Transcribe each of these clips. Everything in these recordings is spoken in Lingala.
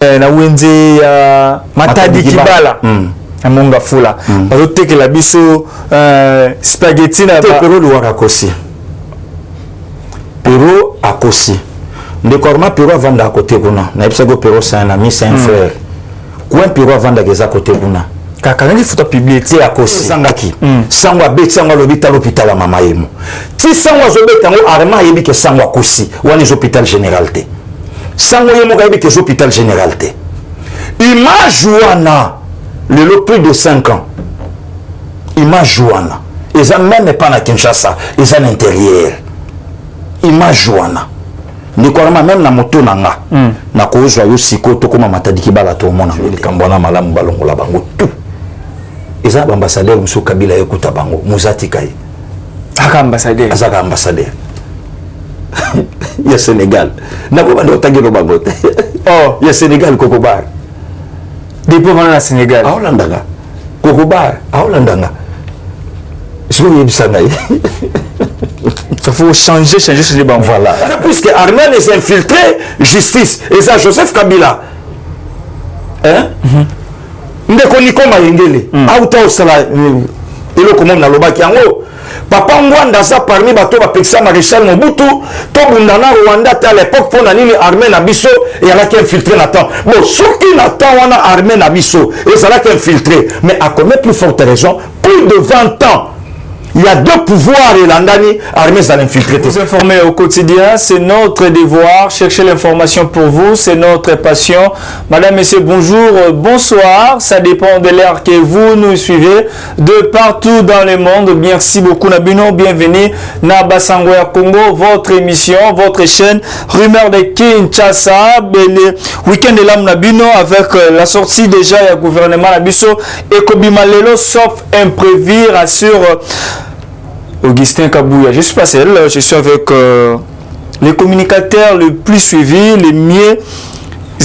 na wenze ya Matadi Kibala amonga fula bazote que la biso spaghetti na Pero Louara akosi Pero akosi ndekorma Pero avanda à côté kuna na ipsago Pero c'est un ami, c'est un frère coin Pero avanda geza côté kuna kaka ngi futa publicité akosi sangaki sangwa beti sangwa lobita l'hôpital ya mama yemo ti sangwa zobeta ngo arma yebi ke sangwa akosi wani hôpital général te sangwa yemo ka yebi ke hôpital général te image wana le plus de 5 ans image wana eza même pas na Kinshasa eza à l'intérieur image wana nikorama même na moto nanga na kozwa yo siko to koma Matadi Kibala to mona likambona malamu balongola bango tout eza ambassadeur musu Kabila yokuta bango muzati kai aka ambassadeur azaka ambassadeur ya Sénégal na ko bando tagelo bango te oh ya Sénégal Kokobar depuis vana na Sénégal aolandanga Kokobar aolandanga je vais y aller. Il faut changer bango. Voilà. Puisque Armel est infiltré, justice. Et ça, Joseph Kabila. Hein? Ndeko Nikoma Yengele. Auta osala. Elo comment na loba ki yango. Papa Ngwanda ça parmi bato ba peksa Maréchal Mobutu. To bundana Rwanda à l'époque pour na nini Armel na biso et y a qui infiltré Nathan. Bon, ceux qui Nathan wana Armel na biso et ça là qui infiltré. Mais à combien plus forte raison, plus de 20 ans. Il y a deux pouvoirs et l'Andani, armée ça l'infiltrer. Vous informer au quotidien, c'est notre devoir. Chercher l'information pour vous, c'est notre passion. Madame, Messieurs, bonjour, bonsoir. Ça dépend de l'heure que vous nous suivez de partout dans le monde. Merci beaucoup, Nabino. Bienvenue, Nabasangwaya Congo, votre émission, votre chaîne, Rumeur de Kinshasa. Le week-end de l'âme Nabino avec la sortie déjà du gouvernement Nabiso et Kobimalelo, sauf imprévu, rassure. Augustin Kabouya, je suis pas seul, je suis avec les communicateurs les plus suivis, les mieux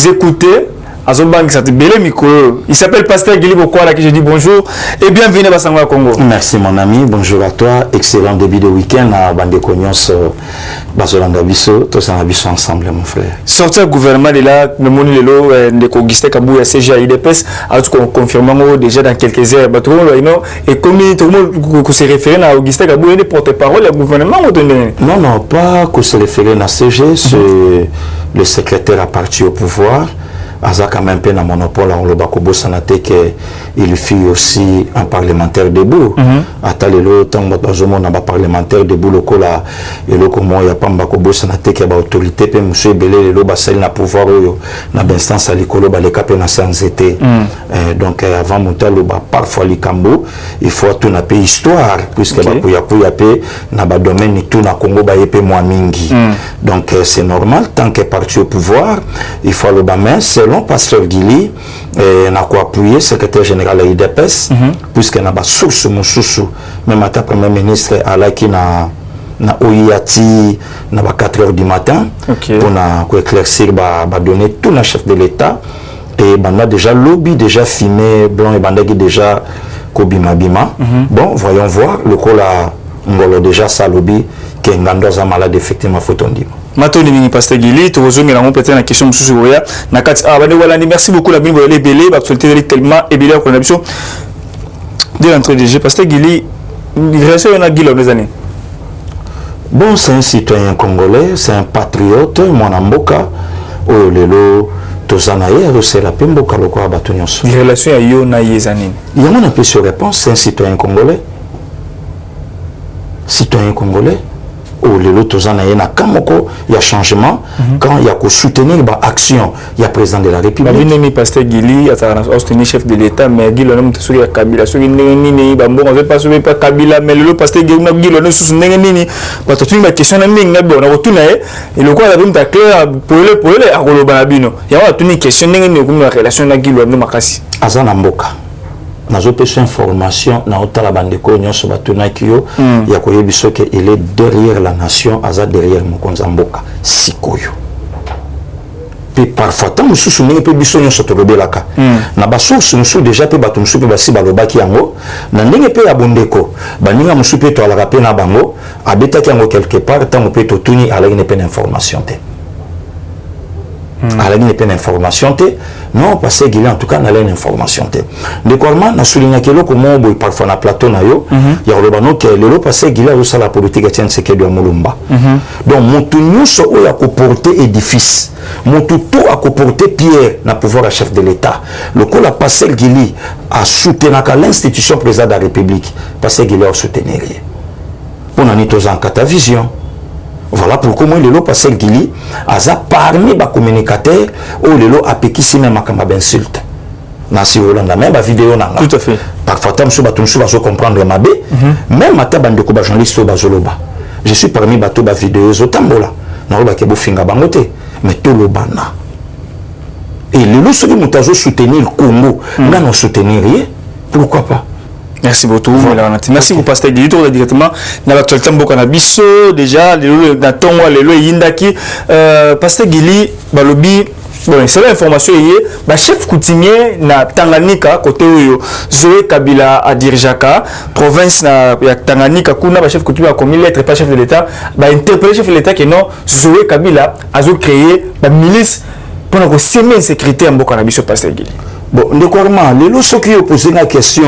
écoutés. Il s'appelle Pasteur Guili Bokwala qui je dis bonjour et bienvenue à Basangwa Congo. Merci mon ami, bonjour à toi, excellent début de week-end à Bande Cognos, Bazolanda Bisso, tous ensemble mon frère. Sortir du gouvernement de là, le monde de Augustin Kabouya, CGA, IDPS, alors qu'on confirme déjà dans quelques heures. Et comme tout le monde se réfère à Augustin Kabouya, il porte-parole du gouvernement ou non, non, pas que se référer à CG, c'est le secrétaire à partir au pouvoir. Aza quand même un monopole en le bakobo sanate que il fit aussi un parlementaire debout. Atalelo tango bazomo na ba parlementaire debout lokola et lokomo ya pa bakobo sanate que ba autorité pe monsieur belé le basel na pouvoir oyo na instance alikolo ba leka pe na sanzete. Donc avant montalo ba parfois likambo il faut tout na pe histoire puisque ba kuya pe na ba domaine tout na Congo ba yepé moi mingi. Donc c'est normal tant que parti au pouvoir il faut le ba mais selon Pasteur Guili, n'a quoi appuyer secrétaire général de l'IDPS, puisque n'a pas source moussoussou, même à ta premier ministre à la qui n'a OIATI, n'a pas 4 heures du matin, pour éclaircir, donner tout le chef de l'État, et on a déjà lobby, déjà filmé, blanc et bandé déjà Kobima Bima. Bon, voyons voir, le col a ngolo déjà sa lobby, qui est un malade, effectivement, faut on dire. Matoni mini Pasteur Guili, tu veux nous peut-être la question monsieur Souya. Merci beaucoup la Bible les belé, l'actualité tellement et bien qu'on a besoin de l'entrée de Pasteur Guili. Il reste un Guili les années. Bon, c'est un citoyen congolais, c'est un patriote, mon amboka, oh lelo, tozanaye, c'est la pemboka loko abatonyon. Les relations à yo na yezani. Il y a mon appel sur réponse, c'est un citoyen congolais. Citoyen congolais. Oh, les autres il y a changement quand il y a que soutenir l'action il y a président de la République il Pasteur Guili a chef de l'État mais Guili on a sur Kabila sur nini bon on veut pas sauver pas Kabila mais le Pasteur Guili on a sous nini parce que tu me question na mingi na bon on retourne et le quoi la bim ta clair pour le à Kolobanabino il y a une question nini comme la relation na Guili on makasi azana mboka nazo pesa information na otala bandeko nyonso batuna kiyo ya koyebiso que il est derrière la nation aza derrière mokonza mboka sikoyo pe parfois tant mususu ningi pe biso nyonso tolobelaka na ba source musu déjà pe bato musu pe basi balobaki yango na ndenge pe ya bondeko baninga musu pe to alaka pe na bango abetaki yango quelque part tant pe to tuni ala ne pe information te ala ni pas d'information non parce que il en tout cas n'a une information de quoi na souligner que loko mo parfois na plateau na yo ya le bano que le parce que il a aussi la politique tient ce que de mulumba donc montu nyuso o ya ko porter édifice montu tout a ko porter pierre na pouvoir à chef de l'état le ko la passer Guili a soutenir l'institution président de la République parce que il a soutenir pour na nito en kata vision. Voilà pourquoi moi, le passé Guili, a parmi les communicateurs, ou le a péqué si même à insulte. Nancy Hollande, même la vidéo, tout à fait. Parfois, tu vas comprendre ma bé, même à ta bande de journalistes au Bazoloba. Je suis parmi les vidéos au Tambola, dans le Bakebo Finga Bangote, mais tout le bana. Et le lot, ceux qui m'ont soutenir le Congo, non soutenir rien, pourquoi pas? Merci beaucoup. Voilà. Merci beaucoup, Pasteur Guili. Tout directement dans l'actualité Cannabis. Déjà, les Natongo, les Yindaki. Pasteur Guili, Balobi, bon, c'est l'information hier. Le chef coutumier na Tanganyika, côté où Zoé Kabila a dirigaka, province na Tanganyika, kuna le chef coutumier a commis lettre, pas chef de l'État, interpellé le chef de l'État que non, Zoé Kabila a créé la milice pour nous semer sécurité en Cannabis, Pasteur Guili. Bon, les lots ceux qui ont posé la question,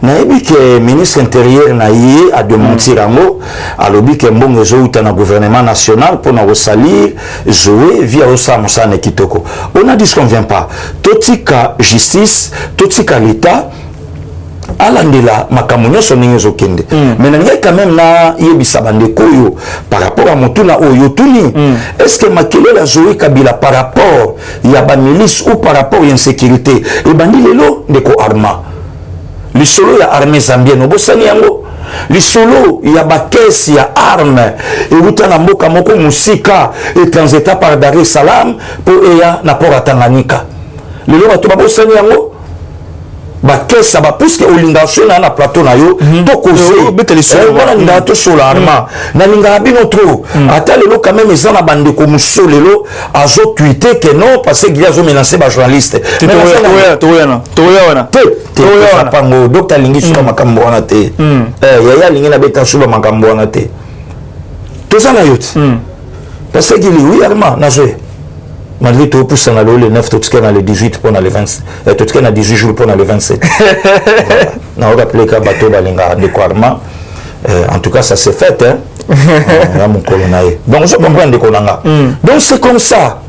dit que le ministre intérieur n'a a démentir un mot, a lobby que bon le gouvernement national pour nous salir, jouer via Osamosane Kitoko. On a dit ce qu'on vient pas. Totika justice, totika l'État. Alandela makamunyo soninyo zokende mais nanga quand même na yebisa bandeko yo par rapport à motuna oyo tuni est-ce que makele la Zoé Kabila par rapport ya ba milice ou par rapport à insécurité et bandi lelo ndeko arma li solo ya armée zambienne obosani yango li solo ya ba caisse ya arme et utana mboka moko musika et transita par Dar es Salaam pour eya na port Tanganyika lelo bato babosani yango bakesa bapuske olinga sona na plateau na yo to koso beteli solo wana nda to sola arma na linga bino trop ata lelo quand même ezana bande ko musolelo azo tweeter que non parce que il a zo menacer ba journaliste toyana pango docteur lingi sura makambo wana te yaya lingi na beta sura makambo wana te to sana yot parce que il oui arma na zo malgré tout pour ça le 9 tout ce qu'on a le 18 pour le 27 tout ce qu'on a 18 jours pour le 27 na on rappelle que bateau balinga de Kwarma en tout cas ça s'est fait hein mon colonel donc je comprends de kolanga donc c'est comme ça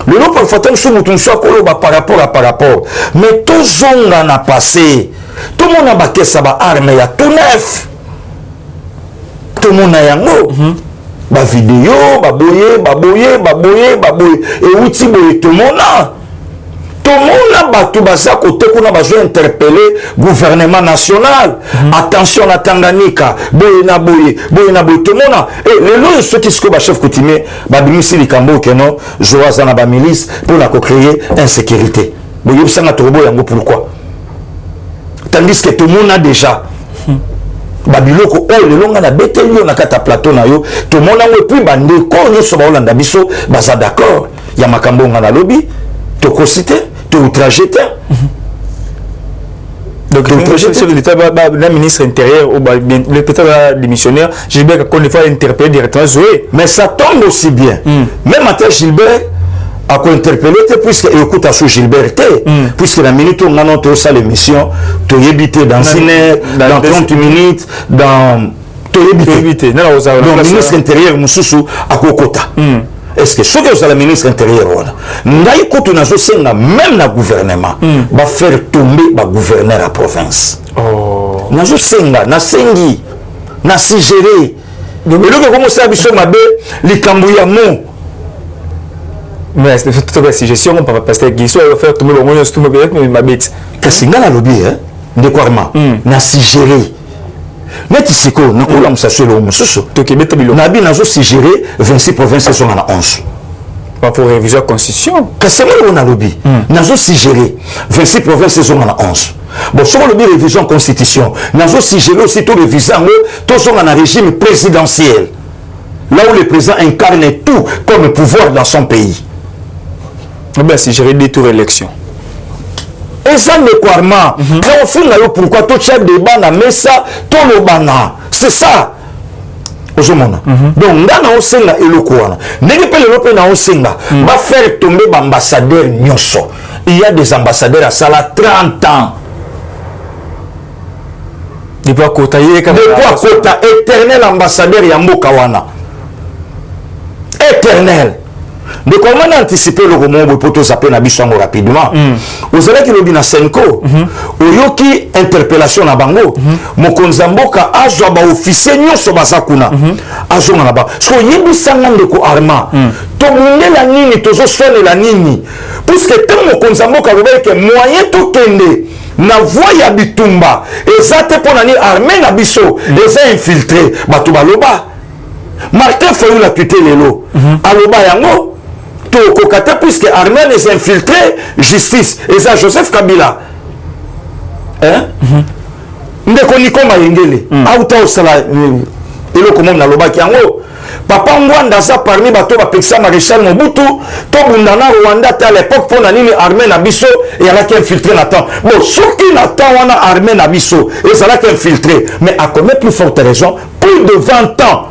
le lot parfois tant que nous soit par rapport mais tout zonga n'a passé tout le monde a baqué ça ba arme ya tout neuf tout le monde a yango ba vidéo baboye et outil boye tout le monde a battu basa côté qu'on a besoin interpeller gouvernement national attention à Tanganyika boye na boye tout le monde et les lois ceux qui sont chef coutumier ba bimisi likambo que non joaza na ba milice pour la créer insécurité boye ça na tobo yango pourquoi tandis que tout le monde a déjà babiloko o le longa na betelio na kata plateau na yo to mona we puis bande ko nyoso ba olanda biso baza d'accord ya makambo nga na lobby to ko citer to outrageter donc le chef de l'État le ministre intérieur ou le peut-être démissionnaire Gilbert qu'on fois interpeller directement Zoé mais ça tombe aussi bien même à Gilbert à quoi interpeller puisque écoute à ce Gilbert puisque la minute où on a notre salle émission tu éviter dans une heure dans 30 minutes dans tu éviter donc ministre intérieur Moussoussou à Kokota est-ce que ce que vous avez le ministre intérieur voilà n'aïe côté na zo senga même na gouvernement va faire tomber ba gouverneur à province na zo senga na sengi na sigérer donc le que comme ça biso mabe likambo ya mo mais c'est tout à fait gestion on parce que il va faire tomber le monde tout mais ma bête que c'est là lobby hein de Kwarma na sigérer net siko na ko lam sa solo mususu to ke beta bilo na bi na zo sigérer 26 provinces sont en 11 pas pour réviser la constitution que c'est moi on a lobby na zo sigérer 26 provinces sont en 11 bon sur le révision constitution na zo sigérer aussi tout révisant tout sont en régime présidentiel là où le président incarne tout comme pouvoir dans son pays. Ben, si j'ai des tours élections. Et ça ne Kwarma. Pourquoi tout chef débat na mesa tout le bana. C'est ça. ozomona donc ngana osenga eloko wana ndenge pe lelo pe na osenga va faire tomber ambassadeur nyonso. Il y a des ambassadeurs à Sala 30 ans. Depuis à Kota éternel ambassadeur Yambo Kawana. Éternel. De comment anticiper le roman pour zapper na bisongo rapidement. Vous avez qui le bina senko. Oyoki interpellation na bango. Mokonzamboka azwa ba officier nyonso basakuna. Azwa na ba. Parce que yibisanga ndeko arma. To munde la nini tozo sone la nini. Puisque tant mokonzamboka robele que moyen to kende na voie ya bitumba ezate pona ni armée na biso eza infiltré bato baloba. Martin Fayou la tuté lelo. Aloba yango kokate puisque armée les infiltrés justice et ça Joseph Kabila hein ndeko nikoma yengele auta osala eloko mom na loba kiango papa Ngwanda za parmi bato ba peksa maréchal Mobutu to bundana Rwanda à l'époque pour na nini armée na biso et ala qui infiltré na temps bon soki na temps wana armée na biso et ça la qui infiltré mais à combien plus forte raison plus de 20 ans.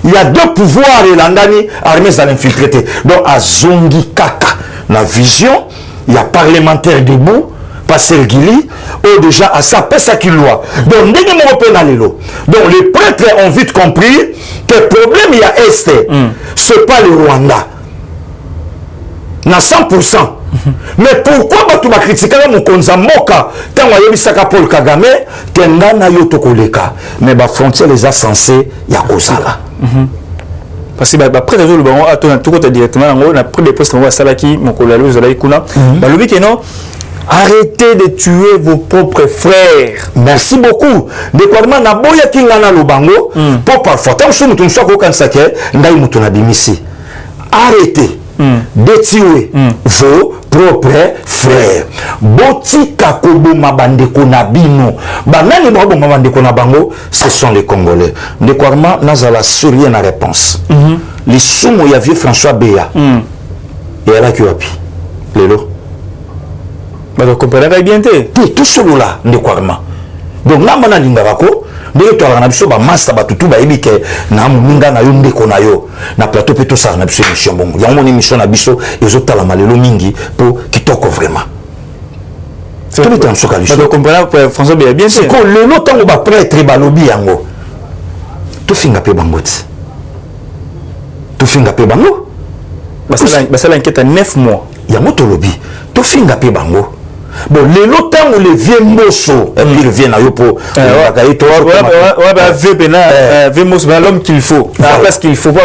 Il y a deux pouvoirs et l'andani armée à l'infiltré. Donc à Zongi Kaka, la vision, il y a parlementaire debout, passer Guili, ou déjà à sa pesa qui loi. Donc donc les prêtres ont vite compris que le problème il y a Est, c'est pas le Rwanda. Na 100%. Mais pourquoi tu vas critiquer mon Konzamoka tant que Saka Paul Kagame tengana yoto koleka mais ba frontière les a censés ya kozala. Parce que après le bon attends tout côté directement on a pris des postes on va salaki mon collègue Zolai Kuna ba lobi que non arrêtez de tuer vos propres frères. Merci beaucoup. Déclarement na boya kingana lobango pour parfois tant que nous sommes ko kansake ngai mutu na bimisi. Arrêtez de tuer vos propres frères. Botika koboma bandeko na bino. Banani bo boma bandeko na bango, ce sont les Congolais. Déclarement nazala surien na réponse. Les sumo ya vieux François Béa. Et elle a qui wapi. Lelo. Bah donc comprendre bien té. Tout celui-là déclarement. Donc na mana lingako ndenge to na biso ba master batutu ba ebike na muninga na yo ndeko na yo na plateau pe to sa na biso émission bongo ya moni émission na biso ezotala malelo mingi pour kitoko vraiment c'est tout le soka liso donc comprendre François bien bien c'est que le no tango ba prêtre balobi yango to finga pe bangoti to finga pe bango basala enquête à 9 mois ya moto lobi to finga pe bango. Bon, les lotins ou les vieux mosso, et puis ils viennent à Yopo. Vieux mosso, l'homme qu'il faut, la place qu'il faut. Quand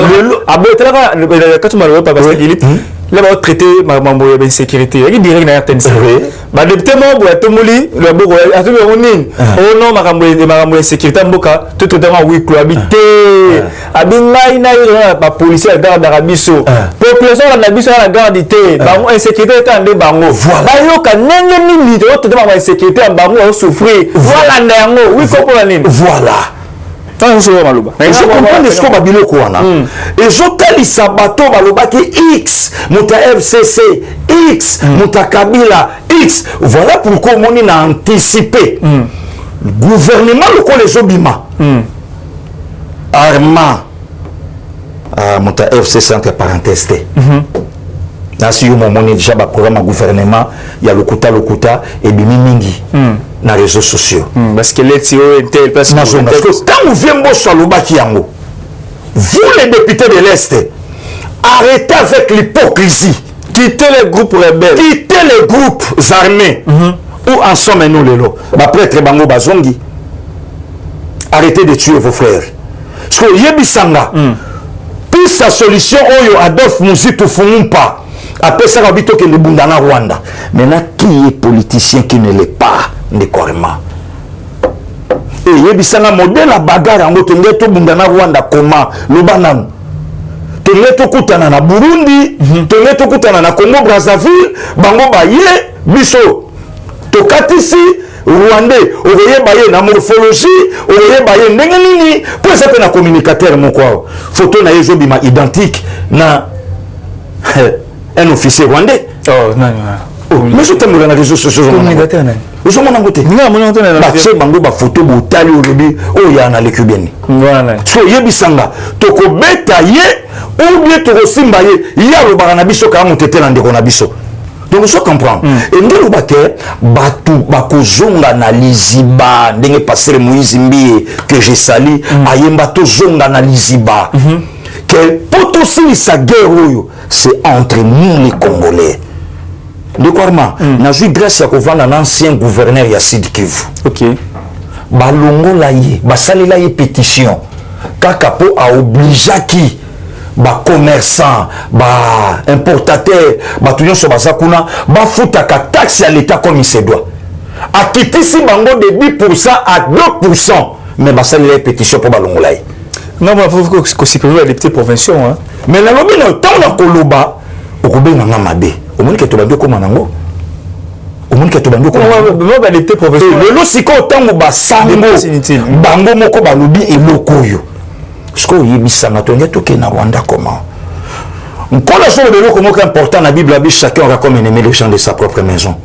tu m'as dit, parce qu'il est là, on va traiter ma sécurité. Il dirait qu'il y a un député membre, tout le monde, le beau, à tout le monde, oh non, ma sécurité, tout le temps, oui, cohabiter. Abinga, la police, la garde d'Arabiso. Population, la Nabiso, la garde d'ité. Insécurité, est en bango. Voilà. Yo, quand n'engue ni tout le temps, insécurité, en bango, on souffre. Voilà, n'engue, oui, comprendre. Voilà. Je comprends ce qu'on va dire quoi là. Et je sabato baloba qui X, muta FCC, X, muta Kabila, X. Voilà pourquoi on a anticipé. Gouvernement le les obima. Arma. Muta FCC entre parenthèses. Là si on a déjà un programme gouvernement, il y a le Kuta et Bimi Mingi. Dans les réseaux sociaux. Parce que les parce que quand vous venez sur le Bakiango, vous les députés de l'Est, arrêtez avec l'hypocrisie. Quittez les groupes rebelles. Quittez les groupes armés. Où en sommes nous les lots? Prêtre Bango Bazongi. Arrêtez de tuer vos frères. Parce que Yebisanga, pour sa solution, Oyo Adolphe Mouzitou Fumumpa, après ça, on dit que le Bundana Rwanda. Maintenant, qui est politicien qui ne l'est pas? Et yebisanga modèle la bagarre en moto ngeto bundana Rwanda comment le banam to ngeto kutana na Burundi to ngeto kutana na Congo Brazzaville bango baye biso to katisi Rwandais oye baye na morphologie oye baye ndenge nini pour ça na communicateur mon quoi photo na yezo bima identique na un officier rwandais. Oh non mais je t'aime dans les réseaux sociaux. Communicateur. Vous avez mon côté. Non, mon côté. Bah, bango ba photo bo tali olobi o ya na lekubeni. Voilà. So yebisanga toko beta ye ou bien toko simba ye ya lo bana biso ka motete na ndeko na biso. Donc je comprends. Et ndelo bate batu bakozonga na liziba ndenge passer Moïse Mbi que j'ai sali ayemba to zonga na liziba. Que poto si sa guerre oyo c'est entre nous les Congolais. De quoi na ju grâce à kovanda un ancien gouverneur ya Sud Kivu. OK. Balongo la ye, basali la ye pétition. Kaka po a obligeaki ba commerçant, ba importateur, ba tout nyonso bazakuna, ba futaka taxe à l'état comme il se doit. A quitté si bango de 10% à 2%, mais basali la ye pétition pour balongo la ye. Non, mais il faut que sécuriser les députés provinciaux hein. Mais na lobi na tant na koloba, okobenga nga mabe. Omoni ke to bando ko manango. Omoni ke to bando ko. Non, ba députés provinciaux. Le siko tango ba sango. Bango moko balobi eloko yo. Sko yebisanga to ngeto ke na Rwanda comment. Nkona so de eloko moko important na Bible abi chacun aura comme ennemi les gens de sa propre maison.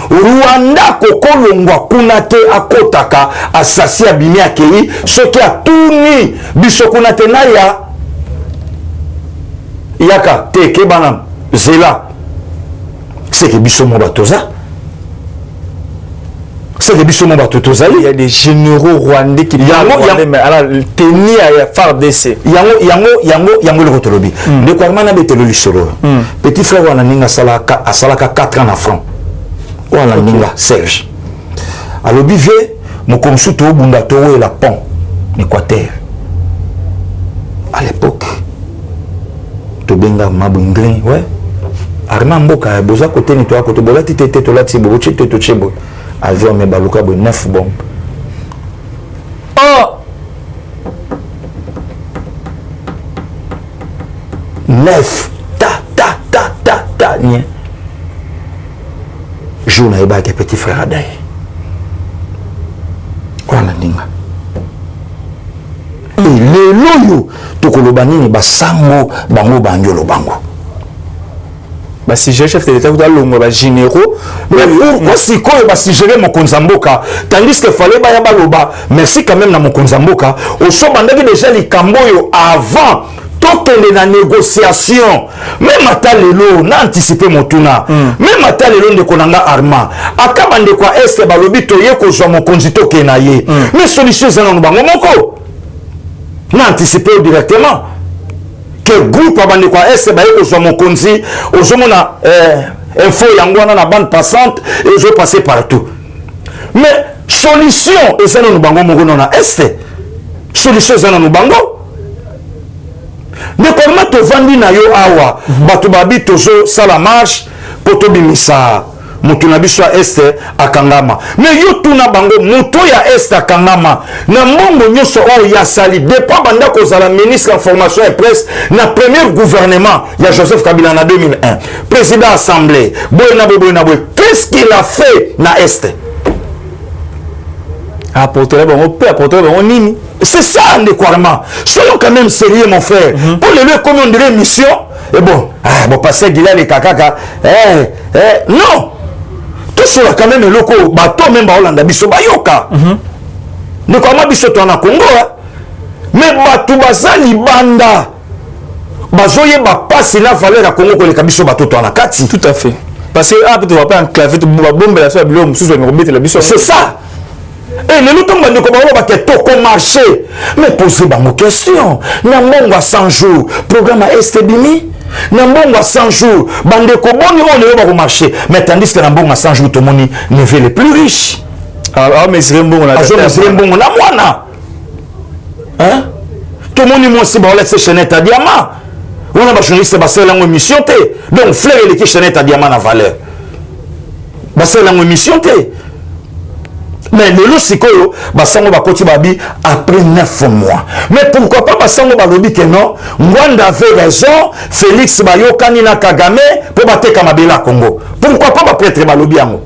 Rwanda kokolongwa kuna te akotaka asasi abimi akei soki atuni biso kuna te na ya yaka te ke bana zela c'est que biso mo batoza c'est que biso mo batoza il y a des généraux rwandais qui mais alors tenir à FARDC yango le rotolobi de quoi mana betelo lisolo petit frère wana ninga salaka 4 ans na front wana ninga Serge alobi ve mokomsu to bunda to la pont Équateur à l'époque to benga mabungrin ouais arma mboka boza côté ni to côté bola tete to la tibo chete to chebo avion me baluka bo 9 bombes oh 9 ta ni jouna eba ke petit frère adai wana ndinga le loyo tokoloba nini basango bango banjolo bango bah si j'ai chef de l'état dans longo ba généraux mais pourquoi si ko ba si gérer mon konzamboka tandis que fallait ba ya baloba merci quand même na mon konzamboka au so bandaki déjà les kamboyo avant tokende na négociation même ata lelo na anticiper motuna même ata lelo ndeko nanga arma akaba ndeko est balobi to ye ko zo mon konzito ke na ye mais solution za na bango moko na anticiper directement que groupe abandi kwa est ba yeko zo mokonzi ozomona info yango na bande passante et je passer partout mais solution eza na bango moko na est solution eza na bango de comment to vandi na yo awa bato babi tozo sala marche poto bimisa mutu na biso est akangama mais yo tuna bango mutu ya est akangama na mbongo nyoso o ya sali depuis banda ko zala ministre information et presse na premier gouvernement ya Joseph Kabila na 2001 président assemblée boyna qu'est-ce qu'il a fait na est apporter bon peut apporter bon nini c'est ça indécoirément soyons quand même sérieux mon frère pour le lieu comme on dirait mission et bon bon passer Guilla les kakaka non tout cela quand même loko bato même ba Hollande biso bayoka ne comment biso to na Congo mais bato bazali banda bazoye ba passe na valeur ya Congo ko le kabiso bato to na kati tout à fait parce que ah peut-être pas enclaver to bombe la so bilo mususu me robete la biso c'est ça. Et les gens qui ont marché, mais posez une question. Nambonga 100 jours, programme à Estebimi. Nambonga 100 jours, bande de Koboni, on est au marché. Mais tandis que Nambonga 100 jours, tout le monde est les plus riches. Ah, mais c'est un bon, on a hein? Tout le monde est aussi, on laisse chaînettes à diamant. On a des journalistes qui ont une émission. Donc, fleur et les chaînettes à diamant à valeur. C'est une émission. Mais le lot c'est que basango bakoti babi après 9 mois. Mais pourquoi pas basango balobi que non? Ngwanda avait raison, Félix bayokani na Kagame pour bateka mabela Congo. Pourquoi pas ba prêtre balobi yango?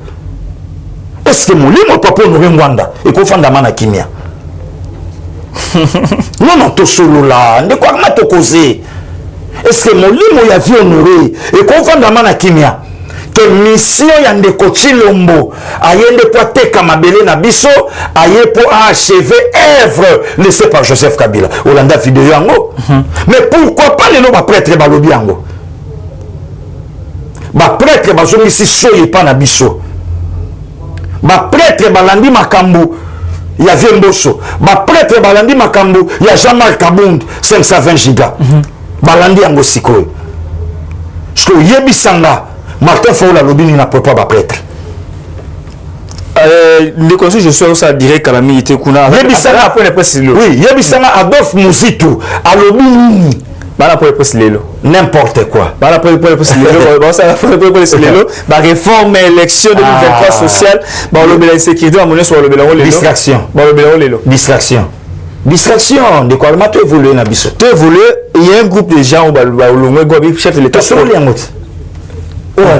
Est-ce que molimo papa honorer Ngwanda et ko fanda mana kimia? Non to solo là, de quoi ma to causer? Est-ce que molimo ya vie honorer et ko fanda mana kimia? que mission ya ndeko Chilombo ayende po ateka mabele na biso aye po achever œuvre laissée par Joseph Kabila olanda vidéo yango mais pourquoi pas les ba prêtre balobi yango ba prêtre bazongisi soye pa na biso ba prêtre balandi makambo ya Vemboso ba prêtre balandi makambo ya Jean-Marc Kabund 520 giga balandi yango sikoyo ce que yebisanga Martin Fayulu lobini na papa ba prêtre les conseils je suis ça direct à la milité kuna yebisanga après les presse lelo oui yebisanga Adolphe Muzitu alobini bana pour les presse lelo n'importe quoi bana pour les presse lelo ba ça pour les presse lelo ba réforme élection 2023 sociale ba lobela insécurité ba monnaie sur lobela lelo distraction ba lobela lelo distraction de quoi le évoluer na biso tu évoluer il y a un groupe de gens ba longwe gobi chef de l'état sur les mots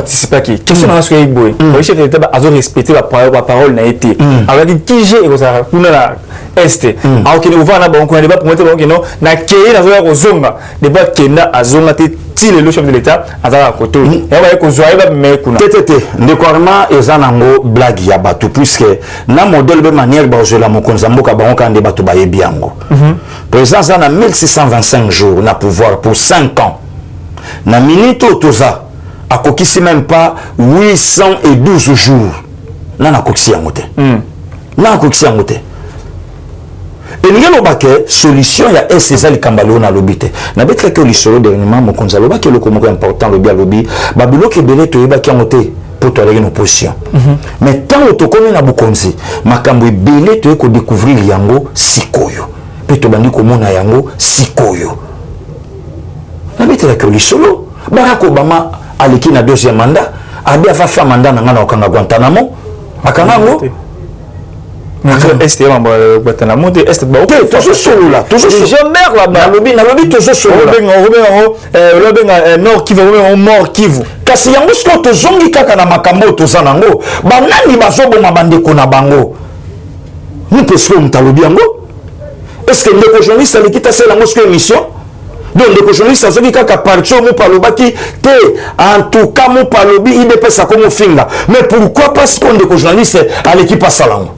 c'est pas qui question na soki boy le chef de l'état a respecté la parole na été avec qui j'ai et ça kuna la est alors que nous va na bon ko débat pour mettre bon que non na kei na zo ko zonga débat kenda azonga te tile le chef de l'état azala koto et va ko zoa ba me kuna tete ndekorma ezanango blague ya bato puisque na modèle de manière ba zo la mokonza mboka ba onka nde bato ba yebiango président na 1625 jours na pouvoir pour 5 ans na minute otoza akokisi même pas 812 jours na nakokisi yango te na nakokisi yango te elingi lobake solution ya esa likamba leo na lobi te na betleke lisolo dernièrement mokonzi alobaki eloko moko important lobi alobi babiloko ebele toyebaki yango te mpo toaleki na opposition mais ntango tokomi na bokonzi makambo ebele toye kodécouvrir yango sikoyo mpe tobandi komona yango sikoyo na betelaki lisolo Barack Obama aleki na deuxième mandat abi afa fa mandat na ngana okanga Guantanamo akangango est mambo Guantanamo te est ba ok toujours solo là toujours jamais là-bas na lobi toujours solo Robin Nord Kivu mort Kivu kasi yango siko tozongi kaka na makambo toza nango banani bazoboma bandeko na bango mpesiko mutalobi yango est-ce que ndeko journaliste aleki tasela yango siko émission donc ndeko journaliste azoki kaka parti omo palobaki te en tout cas mo palobi idepesa komo finga mais pourquoi pas siko ndeko journaliste aleki pasala yango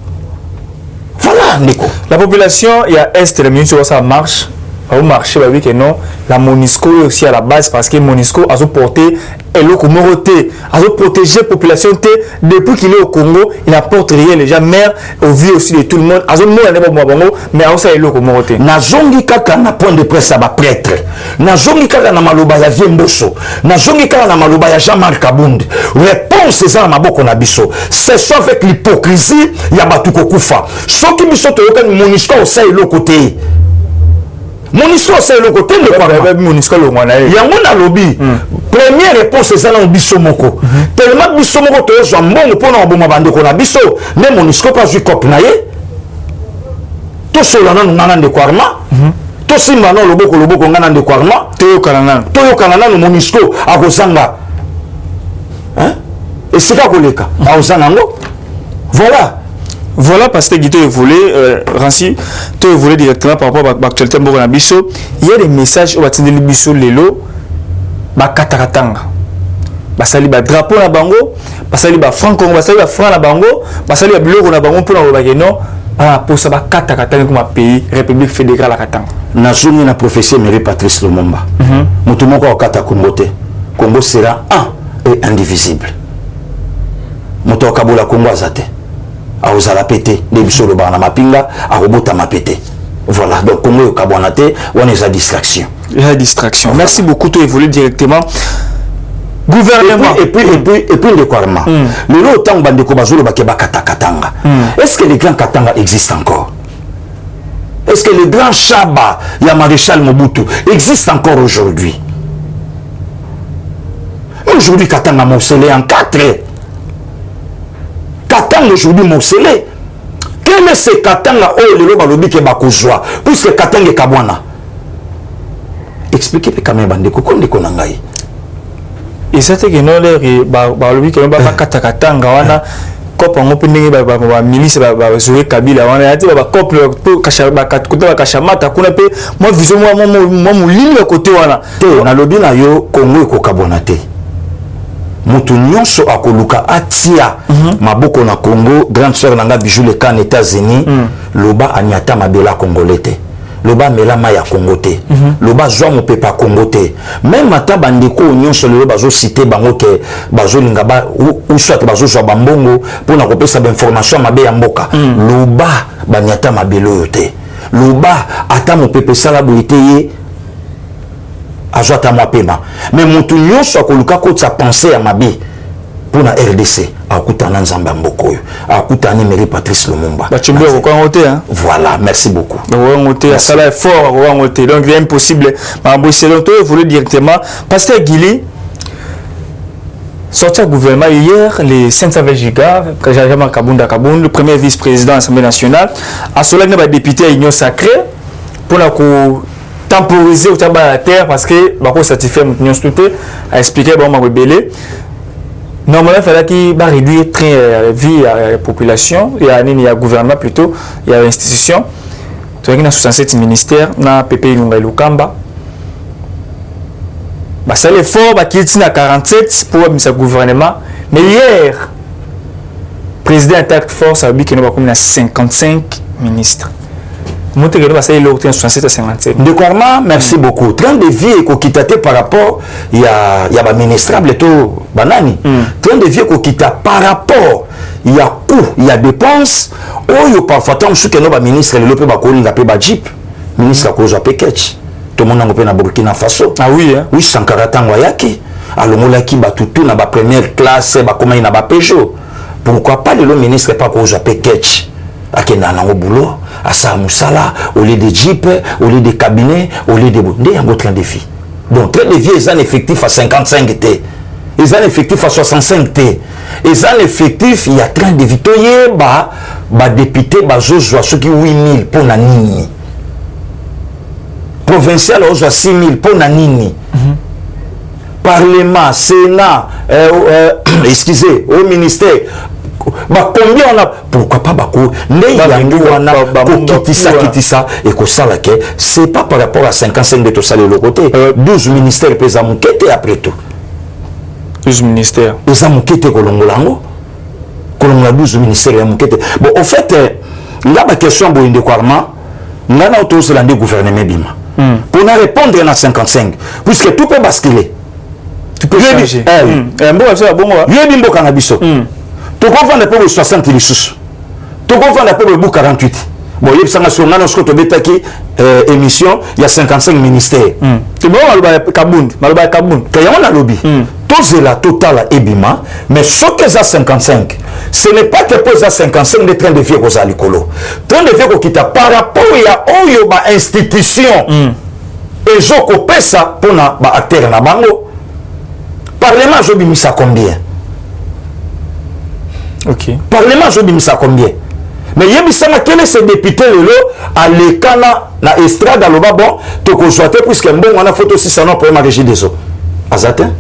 voilà ndeko la population il y a est la minute ça marche au marché bah oui que non la MONUSCO est aussi à la base parce que MONUSCO a porté et le communauté a protégé la population depuis qu'il est au Congo il n'apporte rien les gens mère au vie aussi de tout le monde a mais aussi il est au communauté na zongi kaka na point de presse ba prêtre na zongi kaka na maloba ya Vemboso na zongi kaka na maloba ya Jean-Marc Kabund réponse za maboko na biso c'est ça avec l'hypocrisie ya batu kokufa soki biso toyoka MONUSCO au sai le côté MONUSCO c'est le côté de quoi MONUSCO le ngwana yango na lobby première réponse c'est na biso moko tellement biso moko to zo mbongo pona oboma bandeko na biso ne MONUSCO pas ju cop na ye to solo na ngana de kwarma to simba no loboko ngana de kwarma to yokana na MONUSCO akozanga hein et c'est pas koleka akozanga ngo voilà parce que tu as évolué, Rancy, tu as évolué directement par rapport à l'actualité de Bisso. Il y a des messages où tu as dit Bisso Lelo, Kataratanga. Basali ba drapeau na bango, basali ba franc Congo, basali ba franc na bango, basali ba biloko na bango pour na bageno, pour ça ba Kataratanga comme pays République fédérale la Katanga. Na zone na prophétie Mary Patrice Lumumba. Mutumoko wa Kata Congo te. Congo sera un et indivisible. Moto Kabola Congo azate. A osala pété des bisolo bana mapinga a robota mapété voilà donc Congo yo kabonate on est à distraction merci beaucoup tu évolué directement gouvernement et puis le kwarma le lot tant bandeko bazolo bakeba katakatanga est-ce que les grands katanga existent encore est-ce que le grand Chaba ya maréchal Mobutu existe encore aujourd'hui Katanga morcelé en 4 Katanga aujourd'hui morcelé. Quel est ce Katanga oh le loba lobi ke bakozwa puisque Katanga kabwana. Expliquez quand même bandeko konde konangai. Et ça c'est que non les ba lobi ke ba Katanga wana kopa ngopi ndenge ba milice ba zoé Kabila wana yati ba couple pour kashaba côté ba kashamata kuna pe moi vision moi mulimi côté wana te na lobi na yo Congo ko kabwana te. mutu nyonso akoluka atia maboko na Congo grande sœur nanga bijou le kan États-Unis loba anyata mabela congolais loba melama ya Congo te loba zwa mopepa Congo te même ata bandeko nyonso lelo bazo citer bango ke bazo linga ba ou soit bazo zwa bambongo pona kopesa ba information mabe ya mboka loba banyata mabelo te loba ata mopepe sala boite ye azwata mapema mais mutu nyonso akoluka kotsa penser ya mabe pona RDC akutana nzamba mboko yo akutana Mairie Patrice Lumumba bachimbe ko ngote hein. Voilà, merci beaucoup. Ngote sala est fort ngote donc il est impossible mambo selon toi voulait directement pasteur Guili sorti au gouvernement hier les 520 gigas Kajama Kabunda Kabund le premier vice-président de l'Assemblée nationale a solennellement ba député à Union Sacrée pour la temporiser au tabac à la terre parce que bako certifié Union Souté a expliqué bon ma belé. Normalement, il fallait qu'il va réduire la vie à la population, il y a un gouvernement plutôt, il y a une institution. Tu as 67 ministères, na PP Lukamba. C'est l'effort qui est à 47 pour le gouvernement. Mais hier, le président de Task Force a dit qu'il y a 55 ministres. Moi, je vais 67 à 57. De Korma, merci beaucoup. Train de vie est quitte par rapport, il y a des ministrables et tout, banani. Train de vie est quitte par rapport, il y a coût, il y a dépenses. Oh, il y a parfois tant que nos ministres, le peut pas qu'on appelle Jeep, ministre à cause de Pekech. Tout le monde a un Burkina Faso. Ah oui, hein? Oui, Sankara Tangwayaki. Alors, Moulaki Batutu n'a pas première classe, comment il n'a pas Peugeot. Pourquoi pas le ministre pas cause de Pekech? À au boulot, à sa moussala, au lieu de jeep, au lieu de cabinet, au lieu de bondé, il y a un train de vie. Donc, train de vie, ils ont un effectif à 55 T. Ils ont un effectif à 65 T. Ils ont un effectif, il y a train de vie. Député, ceux qui 8000 pour Nanini. Provincial, 6000 pour Nanini. Parlement, Sénat, excusez, au ministère. Combien on a pourquoi pas bako kitisa et que ça c'est pas par rapport à 55 de tout ça le côté 12 ministères pesa mukete après tout 12 ministères pesa mukete kolongolango 12 ministères ya mukete bon en fait là ma question boinde kwarma ngana autour c'est l'année gouvernement bima pour na répondre à 55 puisque tout peut basculer tu peux changer bon ça bon yebi mboka na biso tu comprends le peu 60 lissus. Tu comprends le peu 48. Bon, il y a une émission, il y a 55 ministères. Tu vois, il y a Kabound. Il y a un lobby. Tout c'est la totale Ebima, mais ce que ça 55, ce n'est pas que pour ça 55 de train de vie aux alicolo. Train de vie qui t'a par rapport à une institution. Et je coupe ça pour na acteur na bango. Parlement, je dis ça combien? Ok. Parlement, je dis ça combien? Mais il y a quel est ce député à l'écana, na estrade à l'oba bon, tu consultes puisque bon, on a photo 600 ans pour ma régie des eaux. Azatin.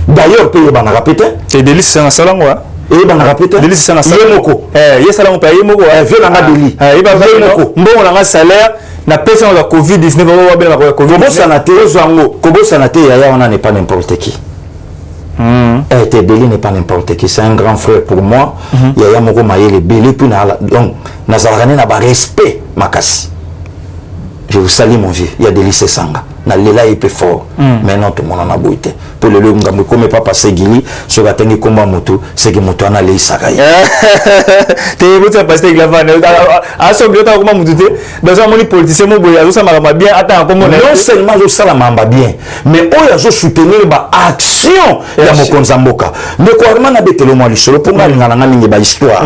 D'ailleurs, tu es répété. C'est délice, c'est un salon, ouais. Et ben répété. Délice, c'est un salon. Yemoko. Yes, salon, paye moko. Vela nga délit. Yemoko. Bon, on a un salaire. La personne de Covid-19, on va bien la Covid. Kobo Sanate, on n'est pas n'importe qui. Tedeli n'est pas n'importe qui, c'est un grand frère pour moi. Il y a mon maïe les belés puis donc nazarane na ba respect makasi. Je vous salue mon vieux. Il y a des lycées sanga. Na lela est fort. Mais non tout le monde en a bouité. Pour le lieu ngambo comme pas passer gili sur la tenue combat moto, c'est que moto na lei sakai. T'es moto passer la vanne. À ce que tu as comment moto dans un moni politicien mo boya ça m'a bien attends comment non seulement je ça m'a bien, mais oya je soutenir ba action ya mokonza mboka. Mais quoi vraiment na betelo mo lisolo pour nga ngana ngani ba histoire.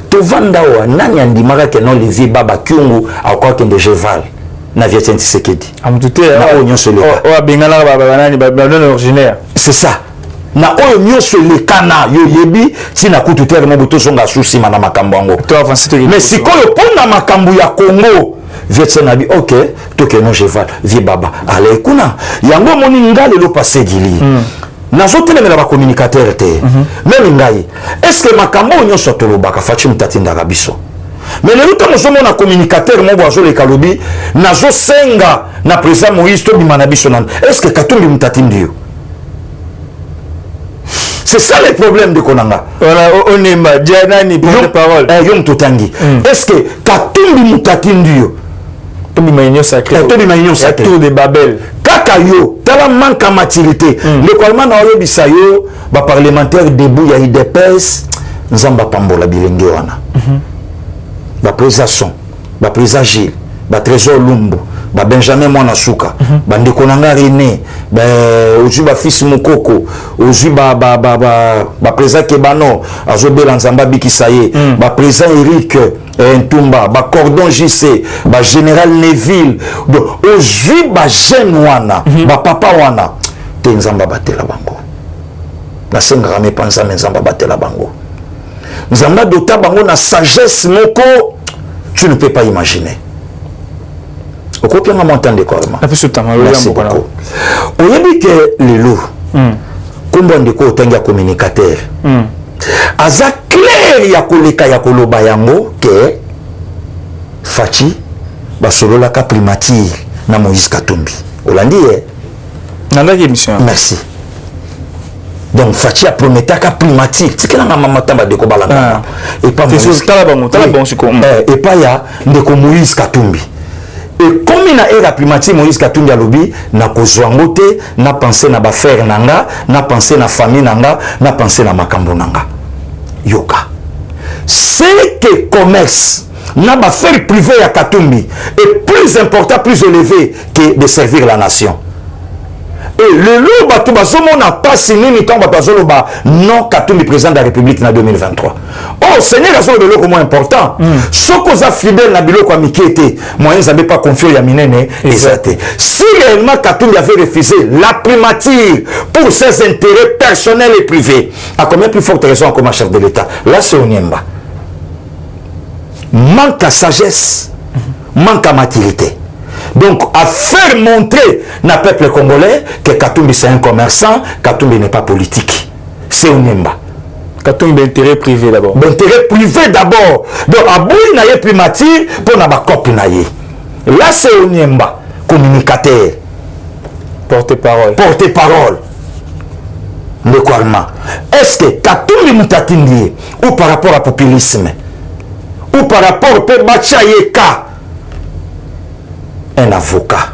Tovanda wa nani andimaka ke non levier baba kyungu akwa kende jeval na Vietnam Tshisekedi amtuté na onyo seleka o bengala baba nani baba originaire c'est ça na oyo nyonso lekana yo yebi tina kutu terre mo buto songa susi mana makambo ngo mais sikoyo pona makambo ya Congo Vietnam abi OK to ke non jeval vie baba ale kuna yango moni ngale lo passé gili nazotelemela ba communicateur te même ngai est-ce que makambo nyonso tolobaka fachi mtatinda kabiso mais le luta mosomo na communicateur mo boazo le kalobi nazo senga na président Moïse to bimana biso nan est-ce que katumbi mtatindi yo c'est ça le problème de Konanga. On est ma Dianani pour les paroles. Yom Totangi. Est-ce que Katumbi Mutatindio Tobi Maïnio sacré. Tobi Maïnio sacré. Tour de Babel. Kakayo, tala manque à maturité. Le Kwalman a eu bisayo, ba parlementaire debout, ya IDPS, Nzamba Pambola Bilenge wana. Ba président Son, ba président Gilles, ba trésor Lumbo, ba Benjamin Mwanasuka, ba Ndekonanga René, ba ozu ba fils Mokoko, ozu ba président Kebano, azobela Nzamba Bikisaye, ba président Eric Ntumba, ba cordon JC, ba général Neville, ozu ba jeune wana, ba papa wana, te Nzamba batela bango. Na senga me panza Nzamba batela bango. Nzamba dota bango na sagesse moko, tu ne peux pas imaginer. Au copier ma montagne de Korma. Merci beaucoup. Au début que les loups, comme on dit qu'on est communicateur, aza clair ya koleka ya koloba yango que Fachi basolo la ka primature na Moïse Katumbi. Olandi nanda ki mission. Merci. Donc Fachi a promis ta primature. C'est que la maman tamba de kobalanga. Et pas Moïse. Et pas ya ndeko Moïse Katumbi. Et comme il a la primature Moïse Katumbi à l'obi, na kozwangote, na pensé na bafer nanga, na pensé na famille nanga, na pensé na makambo nanga. Yoka. C'est que commerce, na bafer privé à Katumbi est plus important, plus élevé que de servir la nation. Et le loup Batoubazomo n'a pas signé ni quand Batoubazomo non Katumbi président de la République en 2023. Oh, Seigneur, c'est le lot moins important. Ce qu'on a fidèle na bilo kwa mikete, moi ils n'avaient pas confié à Minene et si réellement Katumbi avait refusé la primature pour ses intérêts personnels et privés, à combien plus forte raison comme chef de l'État? Là, c'est Onyemba. Manque à sagesse, manque à maturité. Donc, à faire montrer na peuple congolais que Katumbi c'est un commerçant, Katumbi n'est pas politique. C'est Onyemba. Katumbi d'intérêt privé d'abord. D'intérêt privé d'abord. Donc, à bout il y a primature pour na bakop naye. Là, c'est Onyemba, communicateur. Porte-parole. Porte-parole. Le Kwarma. Est-ce que Katumbi Mutatindi, ou par rapport à populisme, ou par rapport au Pebachayeka, un avocat,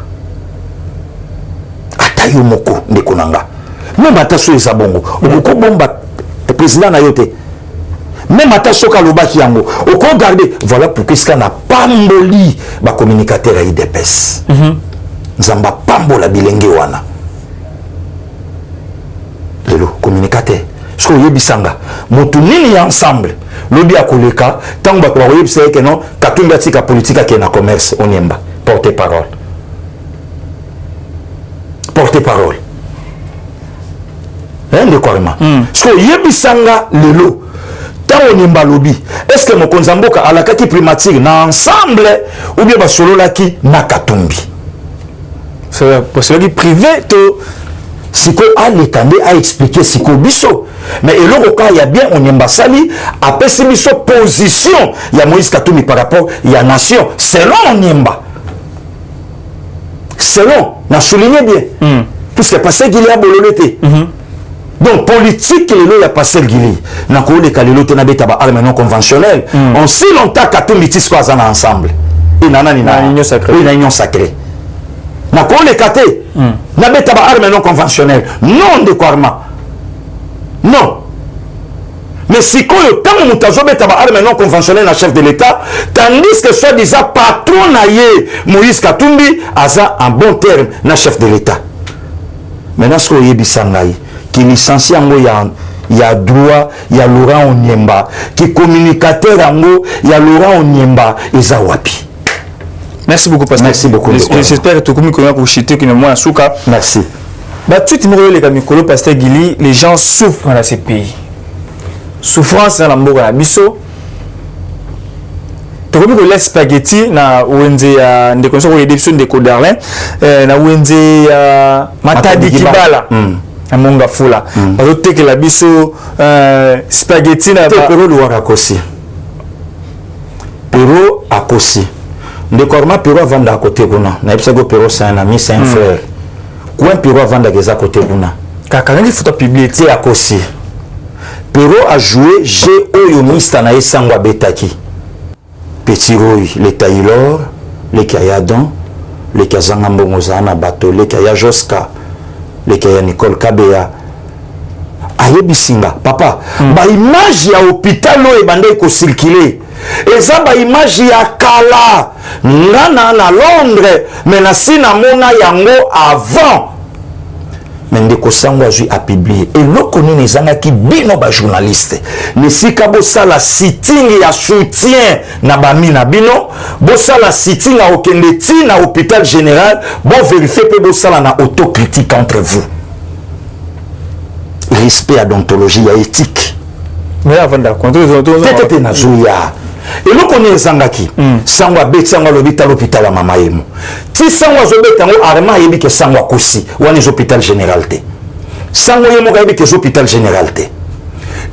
Atayo Moko de Konanga, même Atasso Isabongo, Oko Bomba, le président Nayote, même Atasso Kalobaki Yango, Oko garder, voilà pourquoi ce qu'on n'a pas mboli, ba communicateur à IDPS. Zamba Pambola Bilenge Wana. Le communicateur. Ce qu'on y a bisanga, Motunini ensemble, lobby à Koleka, tant que vous avez que non, Katumbi Atika politique qui est dans le commerce, Onyemba. Porte-parole. Porte-parole. Hein, de quoi, parce que Yebisanga le lot. Tant Onyemba lobby. Est-ce que mon konzamboka à la kati primature na ensemble ou bien basolo laki na Katumbi? C'est pour cela qui privé to si ko a l'étendé à expliquer si ko biso. Mais et là il y a bien Onyemba sali a pesé biso position il y a Moïse Katumbi par rapport il y a nation selon Onyemba. Selon, on a souligné bien. Tout ce qui est passé, Guilé a bololete. Donc, politique, il y a passé le Guilé. On a connu que les n'a pas armes non conventionnelles. On si longtemps qu'à tout métis pas ensemble. Il n'a une union sacrée. Il n'a une union sacrée. On a connu que n'a pas armes non conventionnelles. Non, de quoi non. Mais si quand le temps où tu as arme non conventionnelle à chef de l'État, tandis que soi-disant patron naïe Moïse Katumbi a un bon terme na chef de l'État. Maintenant, ce qu'il y a Bissangaï, qui licencie en il y a droit, il y a Laurent Onyemba, qui communicateur en il y a Laurent Onyemba et Zawapi. Merci beaucoup, Pasteur. Merci beaucoup. J'espère que tu as pour chiter que moi, Souka. Merci. Bah, tout le monde, Pasteur Guili, les gens souffrent dans ces pays. Souffrance dans la mboka biso tokomi ko les spaghetti na wenze ya ndeko so ko ediption de Kodarlin na wenze ya Matadi Kibala na monga fula bazo tekela biso spaghetti na Pero Luara Kosi Pero Akosi ndeko Orma Pero vanda côté kuna na ipsago Pero c'est un ami c'est un frère coin Pero vanda geza côté kuna kaka ngi photo publier ti Akosi Pero a joué jeu oyo mista na esangwa betaki. Petit Roy, les Taylor, les Kayadon, les Kazangambo Zana Bato, les Kaya Joska, les Kaya Nicole Kabea. Ayebisinga, papa, ba image ya hôpital oyo ebande ko circuler. Eza ba image ya kala. Ngana na Londres, mais na sina mona yango avant. Mais ndeko sango azui a publié et lokoni nezanga ki bino ba journaliste ne sika bo sala sitting ya soutien na ba mina bino bo sala sitting a okende ti na hôpital général bo vérifier pe bo sala na autocritique entre vous, respect à d'ontologie ya éthique mais avant d'accord tete na zuya et lokoni nezanga ki sango abeti sango lobita l'hôpital ya mama yemo ti sango azobeta ngo arma yebi ke sango akosi wani hôpital général te sango yemo yebi ke hôpital général te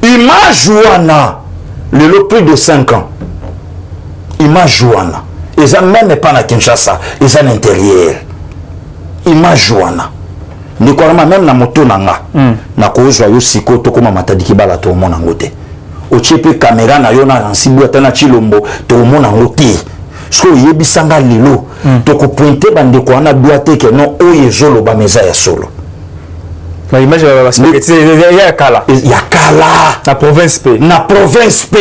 image wana le plus de 5 ans image wana eza même pas na Kinshasa eza na intérieur image wana ndikorama même na moto nanga na kozwa yo siko to koma matadiki bala to mona ngote ochepe caméra na yo na ransibu atana chilombo to mona ngote sko yebisanga lelo to ko pointer bande ko ana doite ke non oye zolo ba meza ya solo la image ya kala na province P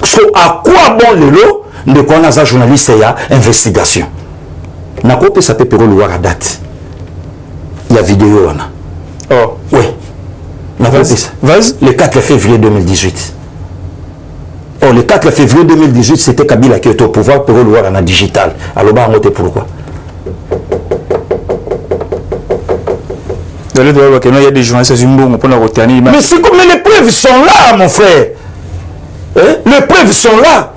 so à quoi bon lelo de ko ana za journaliste ya investigation na ko pe ça peut pero le date ya vidéo wana oh oui vas-y. Le 4 février 2018. Oh, le 4 février 2018, c'était Kabila qui était au pouvoir pour le voir en digital. Alors, bah, on était pourquoi? Il y a des journalistes qui mais c'est comme les preuves sont là, mon frère. Hein? Les preuves sont là.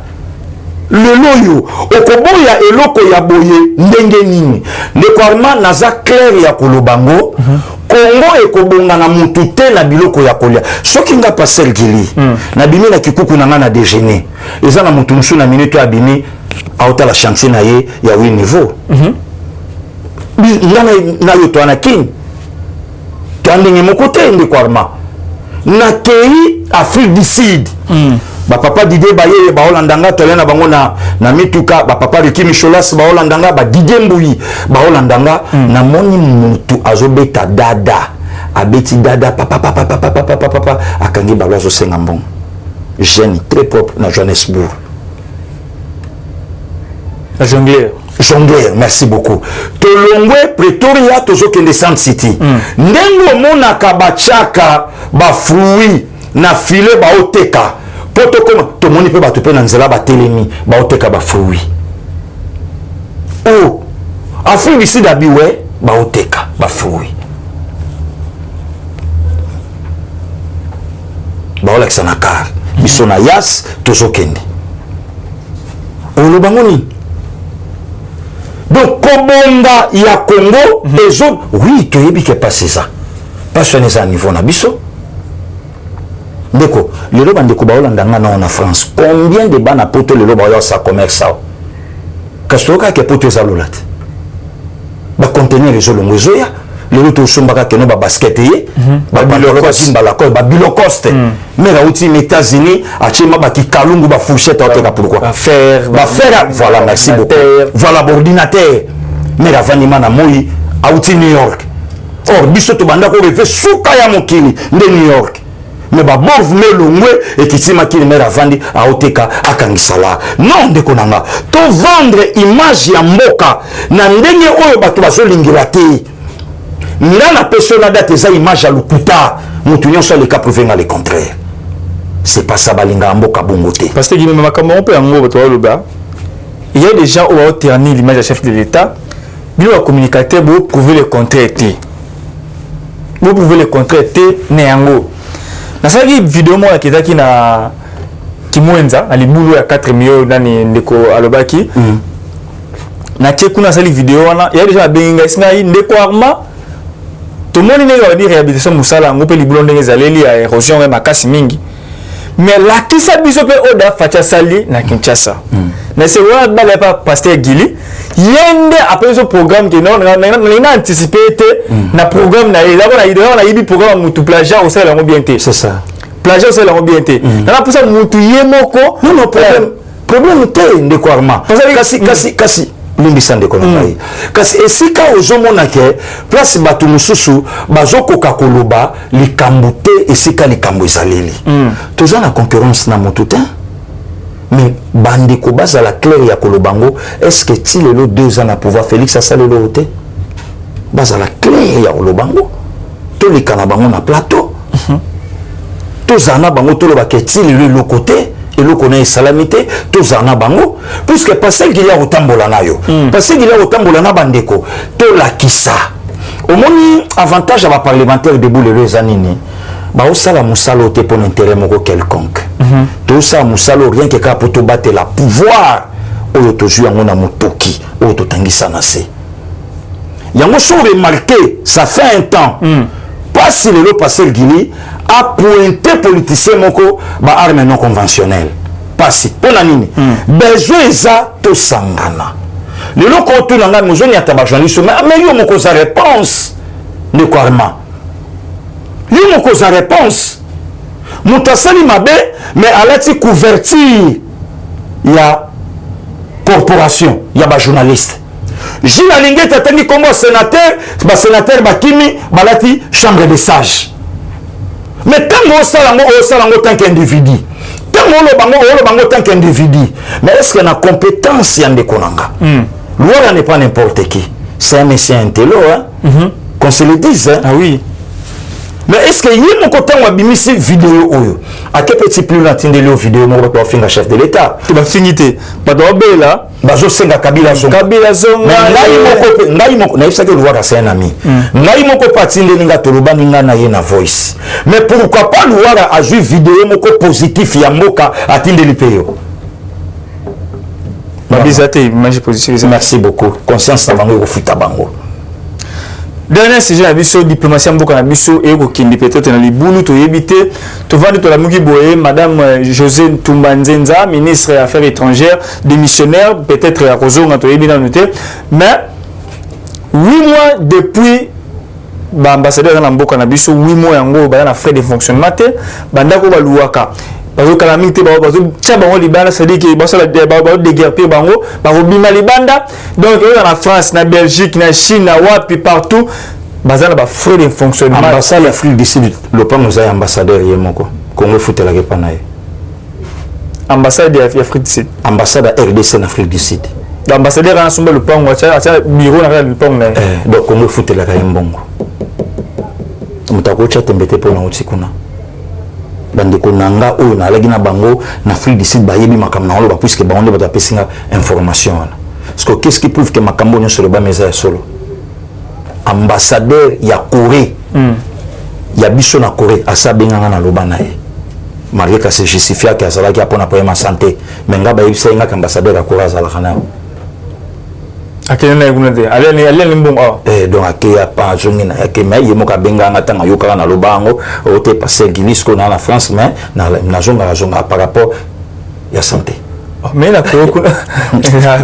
Le loyo, okoboya eloko ya boye ndenge nini. Nekorma naza clair ya kolobango. Congo ekobonga na mutu te na biloko ya kolia. Soki nga passer gili. Na bimi na kikuku na nga na déjeuner. Eza na mutu musu na minute abimi auta la chantier na ye ya 8 niveau. Nga na yo to ana king. To andenge mokote ndekorma. Na kei Afrique du Sud. Ba papa Didier Baye ba Holandanga tolena bango na mituka ba papa Riki Micholas ba Holandanga ba Didier Mbuyi ba Holandanga na moni mutu azobeta dada abeti dada papa akangi ba lozo sengambon jeune très propre na Johannesburg la jongleur merci beaucoup tolongwe Pretoria tozokende Sun City ndengo mona kabachaka ba fruit na filet ba oteka poto koma to moni pe bato pe na nzela ba telemi ba oteka ba fruit oh Afrique du Sud abiwe ba oteka ba fruit ba ola kisana kar biso na yas tozokende olobangoni donc kobonga ya Congo bezo oui to yebi ke passer ça pas sur les niveau na biso. Ndeko, le loba ndeko ba Holandanga na France. Combien de bana poto le loba yo sa commerce ça? Kasoka ke poto za lolat. Ba contenir les olongo zoya, le loto sombaka ke no ba basket yi, ba biloko simba la ko ba bilocoste. Mais la outil États-Unis a chema ba ki kalungu ba fourchette oteka pourquoi? Ba faire voilà merci beaucoup. Voilà ordinateur. Mais la vanima na moi a outil New York. Or biso to banda ko reve suka ya mokili de New York. Mais ba borv me longwe et qui sima ki mera vandi a oteka akangisala non de konanga to vendre image ya mboka na ndenge oyo bato bazolingila te na persona date za image ya lukuta mutu nyonso le cas prouver le contraire c'est pas ça balinga mboka bongo te parce que même makambo pe yango bato loba il y a des gens où ternir l'image du chef de l'État bio communicateur pour prouver le contraire pour prouver le contraire ne yango. Nasaki vidéo moi qui est na Kimwenza ali bulu ya 4 millions nani ndeko alobaki na kuna sali vidéo wana ya déjà benga singa ndeko arma to moni nega ba dire réhabilitation musala ngope libulu ndenge zaleli ya érosion ya makasi mingi mais la kisa biso pe oda facha sali na Kinshasa mais c'est vrai bala pas pasteur Gili yende après ce programme que non na anticipé na programme na na ibi programme mutu plagiat au sein la bien té c'est ça plagiat au sein la bien té na pour ça mutu yemoko non problème té ndekwarma kasi limbisa ndeko na ngai kasi esika ozomona ke place bato mosusu bazokoka koloba likambo te esika likambo ezaleli toza na concurrence na motu te mais bandeko bazala clair ya kolobango est-ce que ti lelo 2 ans na pouvoir Félix asalelo te bazala clair ya kolobango tolikana bango na plateau tozana bango toloba ke ti lelo côté et le connaît salamité tous en abango puisque parce qu'il y a autant bolana yo parce qu'il y a autant bolana bandeko to la kissa au moni avantage à la parlementaire de boule les anini ba o sala musalo te pour intérêt moko quelconque tout ça musalo rien que pour te battre la pouvoir o to jouer ngona motoki o to tangisa na se yango so remarqué ça fait un temps pas si le passé Guili a pointé politicien moko ba arme non conventionnelle pas si pona nini besoin ça to sangana le loko to nanga mozoni ataba journaliste mais yo moko sa réponse de Kwarma yo moko sa réponse mutasali mabe mais alati couverture ya corporation ya ba journaliste Gilles Alinguet atangi comme sénateur bakimi balati chambre des sages mais tant que tant qu'individu tant qu'individu mais est-ce qu'il y a une compétence yande konanga loi n'est pas n'importe qui c'est un monsieur intello qu'on se le dise ah oui mais est-ce que y a mon côté ou abimisi vidéo oyo à quel petit plus l'entendre les vidéos mon ba finga chef de l'état tu vas finité ba do bela bazo senga Kabila zonga ngai moko na isaki loi c'est un ami ngai moko patinde ninga toloba ninga na ye na voice mais pourquoi pas loi a joué vidéo moko positif ya mboka atinde lipeyo babizate image positive merci beaucoup conscience na bango ko futa bango. Dernier sujet à biso diplomatie mboka na biso et ko kindi peut-être na libulu to yebité to vandi to la muki boye madame José Ntumbanzenza ministre des Affaires étrangères démissionnaire peut-être à kozonga to yebina noté mais 8 mois depuis ba ambassadeur na mboka na biso 8 mois yango ba na frais de fonctionnement te banda ko baluaka bazo calamité bazo tia bango libanda c'est-à-dire que basala ba déguerpir bango ba robima libanda donc en France na Belgique na Chine na wapi partout bazala ba frais de fonctionnement ambassade Afrique du Sud le pas nous ambassadeur yemoko Congo futela ke panaye ambassade d'Afrique du Sud ambassade RDC en Afrique du Sud l'ambassadeur a somba le pango a bureau na le pango donc Congo futela ka mbongo mutako cha tembete pona utikuna bandeko nanga oyo na lagi na bango na Afrique du Sud ba yebi makambo na oloba puisque ba onde ba pesinga information parce que qu'est-ce qui prouve que makambo nyo solo ba meza ya solo ambassadeur ya Corée ya biso na Corée asabenga na loba na ye malgré que c'est justifié que azala ki apona pour ma santé mais nga ba yebisa nga ambassadeur ya Corée azala kana akene na yeguna de ale mbongo donc akeya pa zongi na yake mais yemo ka benga nga tanga yoka na lobango o te passer Guinisco na France mais na zonga par rapport ya santé mais la ko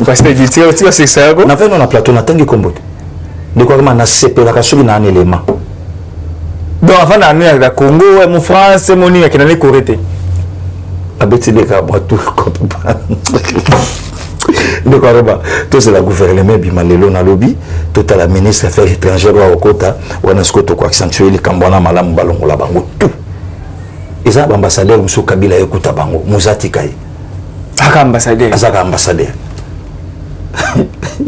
parce que tu c'est ça na fait na plateau na tangi kombo de quoi na sepela ka soki na un élément donc avant na na Congo mon France mon ni akena le Corée abeti de ka ba tout de quoi tout c'est la gouvernement bimalelo na lobby tout la ministre des Affaires étrangères wa okota wana skoto ko accentuer les kambona malamu balongo la bango tout eza ambassadeur muso Kabila yekuta bango muzati kai aka ambassadeur azaka ambassadeur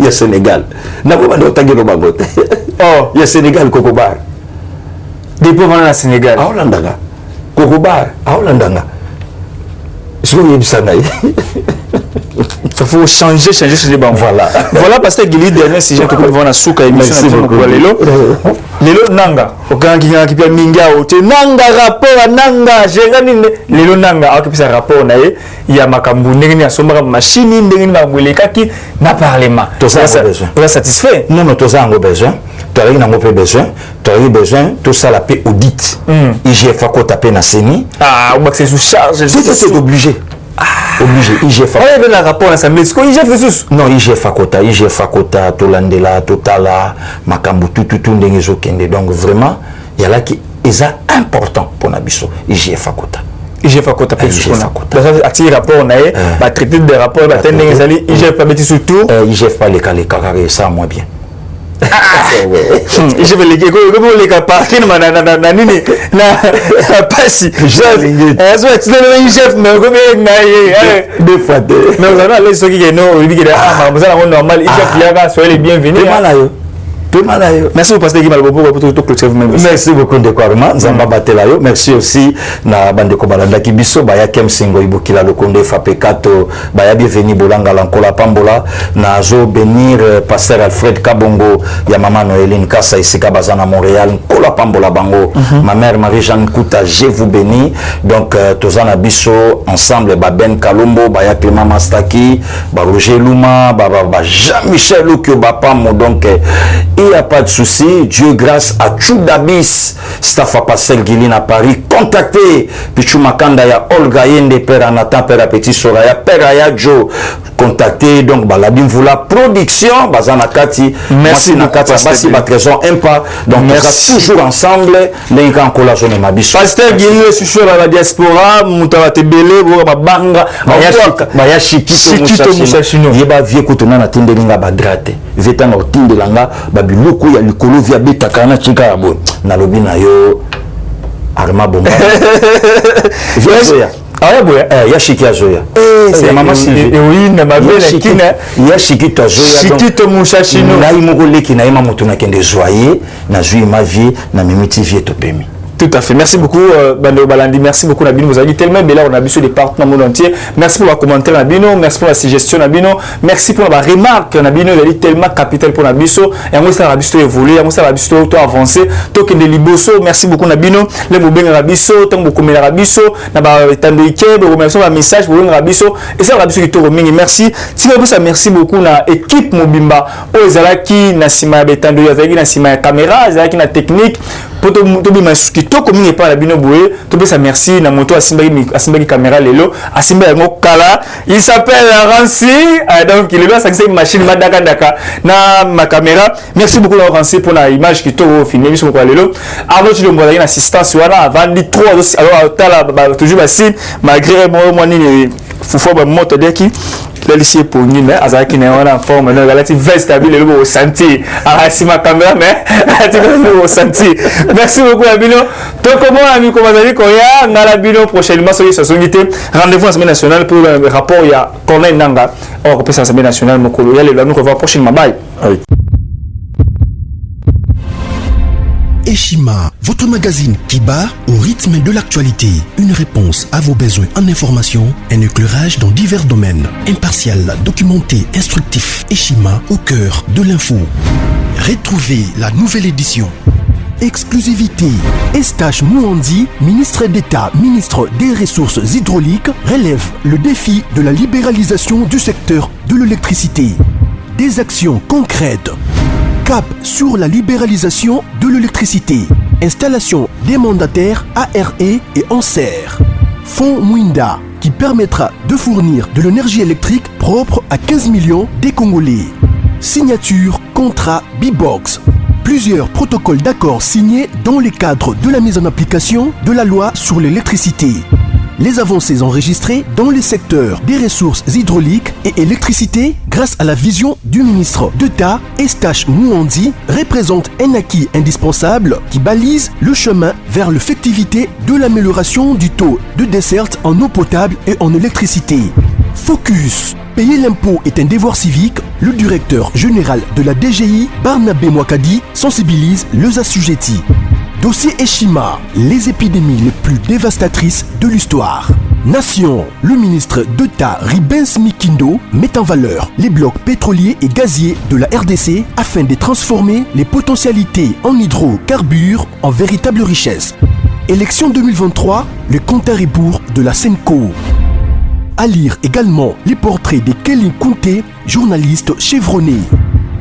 ya Sénégal na ko bando tangelo bango oh ya Sénégal Kokobar depuis vana na Sénégal Kokobar Hollanda je vais yebisa ngai Il faut changer. Voilà. Voilà parce que Guili dernier sujet que nous avons souka émission na lelo nanga okangi ki pia minga ote nanga rapport nanga jerani lelo nanga akipisa rapport na ye ya makambu ndenge asomba machine ndenge na bolekaki na parlement. Tout ça besoin. Satisfait? Non, tout ça on a besoin. Tu as besoin, tout ça la paix audit. IGF a quoi taper na CENI. Ah, on va que c'est sous charge. C'est obligé. Obligé. IGF a quoi. On a un rapport à l'Assemblée. Est-ce que IGF sous? Non, IGF a quoi, Tolandela, Totala, Makambu, tout, Ndengezo Kende. Donc vraiment, il y a là qui est important pour Nabiso. IGF a quoi. IGF a quoi taper sous qu'on a. Attirer rapport, on a traité des rapports, on a traité des alliés. IGF a mis sous tout. IGF pas les carrés, ça moi bien. Je vais les capables na pasi chef mais deux fois mais vous avez ceux qui non vous allez normal chef soyez les bienvenus. Merci beaucoup pasteur Guy Malbobo pour tout clôturer vous-même. Merci beaucoup de Kwarma Nzamba Batelayo. Merci aussi na bande ko balanda kibiso baya kem singo ibukila lokonde fapekato baya bienvenue bolanga lankola pambola na zo bénir pasteur Alfred Kabongo ya mama Noéline Kassa isika bazana Montréal kola pambola bango. Ma mère Marie-Jeanne Kouta, je vous bénis. Donc tozana biso ensemble ba Ben Kalombo baya Clément Mastaki ba Roger Luma ba Jean-Michel Okyo ba pamo donc il n'y a pas de souci. Dieu grâce à Choudabis, staff à Pastel Guiline à Paris, contactez Pichou Makanda, ya Olga Yende, Père Anatan, Père Petit Soraya, Père Ayadjo, contactez donc Baladim Voula, production, Bazana Kati, merci Nakati, Basi Batrezon, Impa, donc on sera toujours ensemble, les gens en collation de Mabis. Pasteur Guiline, je suis sur la diaspora, Moutava Tebele, Banga, Baya Shikito Moussachino, Yeba Vie Koutona, Natindelinga Badrate, Vetan Ortindelanga, Babiloko, ya Likolo, Via Beta Kana, Chika Yabo, Nalobi na yo, Arma Bomba. Via Ah ouais, il y a Chiki Azoya. C'est maman Sylvie. Oui, na ma belle kina. Il y a Chiki Azoya. Chiki to Moussachino. Na imogole kina ima mutuna kende joyer, na jui ma vie, na mimiti vie to pemi. Tout à fait. Merci beaucoup, Bando Balandi. Merci beaucoup, Nabino. Vous avez dit tellement belle. On a vu sur les partenaires dans le monde entier. Merci pour la commentaire, Nabino. Merci pour la suggestion, Nabino. Merci pour la remarque, Nabino. Il a dit tellement capital pour Nabiso. Et on ça Nabiso évoluer. On ça Nabiso avancer. Token de Liboso. Merci beaucoup, Nabino. Les moubens Nabiso. Tant beaucoup de Nabiso. Naba Tando Ike. Merci pour le message. Pour Nabiso. Et ça, Nabiso qui te remercie. Merci. Si vous ça, merci beaucoup na équipe Mobimba. Ozalaki Nasima Betando. Ozalaki Nasima caméra. Ozalaki na technique. Pour tout comme il pas la bino boué tout ça merci na moto asimbaki caméra lelo asimba yango kala il s'appelle Rancy donc il est là ça c'est une machine madaka daka na ma caméra merci beaucoup Rancy pour la image qui to filmé sur quoi lelo avant tu le moyen assistance voilà avant dit trop alors tala toujours basi malgré moi ni fufo ba moto deki l'lycée pour nous mais azaki na wana forme na galati veste habile le au senti si ma caméra mais tu le au senti merci beaucoup Abino to comment ami comment aller koya ngala bino prochainement sur sa sonité rendez-vous à semaine nationale pour le rapport il y a Corneille Nanga on repose à semaine nationale mokolo ya le nous revoir prochainement bye. Eshima, votre magazine qui bat au rythme de l'actualité. Une réponse à vos besoins en information, un éclairage dans divers domaines. Impartial, documenté, instructif. Eshima au cœur de l'info. Retrouvez la nouvelle édition. Exclusivité. Estache Mouandi, ministre d'État, ministre des Ressources hydrauliques, relève le défi de la libéralisation du secteur de l'électricité. Des actions concrètes. Cap sur la libéralisation de l'électricité. Installation des mandataires ARE et Anser. Fonds Mwinda qui permettra de fournir de l'énergie électrique propre à 15 millions des Congolais. Signature contrat B-Box. Plusieurs protocoles d'accord signés dans le cadre de la mise en application de la loi sur l'électricité. Les avancées enregistrées dans les secteurs des ressources hydrauliques et électricité grâce à la vision du ministre d'État Estache Mouandi représentent un acquis indispensable qui balise le chemin vers l'effectivité de l'amélioration du taux de desserte en eau potable et en électricité. Focus. Payer l'impôt est un devoir civique. Le directeur général de la DGI, Barnabé Mwakadi, sensibilise les assujettis. Dossier Eshima, les épidémies les plus dévastatrices de l'histoire. Nation, le ministre d'État Ribens Mikindo met en valeur les blocs pétroliers et gaziers de la RDC afin de transformer les potentialités en hydrocarbures en véritable richesse. Élection 2023, le compte à rebours de la Senco. À lire également les portraits de Kelly Kounté, journaliste chevronné.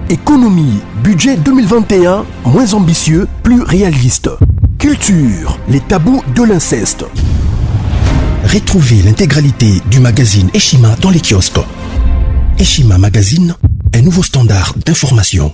Économie, budget 2021, moins ambitieux, plus réaliste. Culture, les tabous de l'inceste. Retrouvez l'intégralité du magazine Eshima dans les kiosques. Eshima Magazine, un nouveau standard d'information.